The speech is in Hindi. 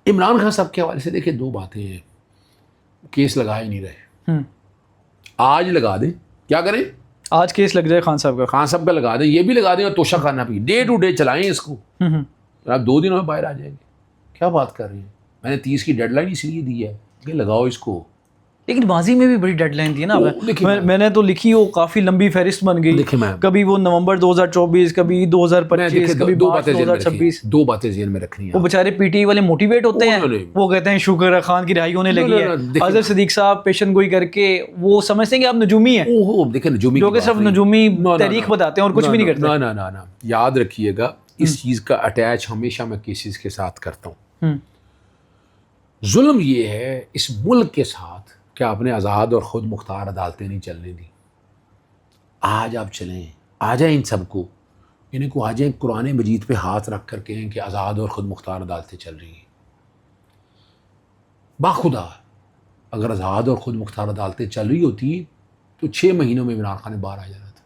इमरान खान साहब के हवाले से देखिए दो बातें हैं, केस लगा ही नहीं रहे। आज लगा दें, क्या करें, आज केस लग जाए खान साहब का। खान साहब का लगा दें, ये भी लगा दें और तोशा खाना भी, डे टू डे चलाएं इसको, आप 2 दिनों में बाहर आ जाएंगे। क्या बात कर रहे हैं, मैंने 30 की डेडलाइन इसलिए दी है कि लगाओ इसको। लेकिन माजी में भी बड़ी डेडलाइन थी ना। मैंने तो लिखी, वो काफ़ी लंबी फहरिस्त बन गई। देखिए मैम, कभी वो नवंबर 2024, कभी 2025, कभी मार्च 2026। 2 बातें जेल में रखनी है। वो बेचारे पीटीआई वाले मोटिवेट होते हैं, वो कहते हैं शुक्र है खान की रिहाई होने लगी है। अजहर सिद्दीक साहब पेशन गोई करके वो समझते हैं कि आप नजूमी हैं। देखिए नजूमी जो कि सिर्फ नजूमी तहरीक बताते हैं और कुछ भी नहीं करते। ना, याद रखिएगा, इस चीज़ का अटैच हमेशा मैं केसेस के साथ करता हूँ। जुल्म ये है इस मुल्क के साथ कि आपने आज़ाद और ख़ुद मुख्तार अदालतें नहीं चलने दी। आज आप चलें, आ जाएं इन सबको, इन्हें को आ जाएं, कुरान मजीद पे हाथ रख कर कहें कि आज़ाद और ख़ुद मुख्तार अदालतें चल रही हैं। बाखुदा अगर आज़ाद और ख़ुद मुख्तार अदालतें चल रही होती तो 6 महीनों में इमरान खान ने बाहर आ जाना।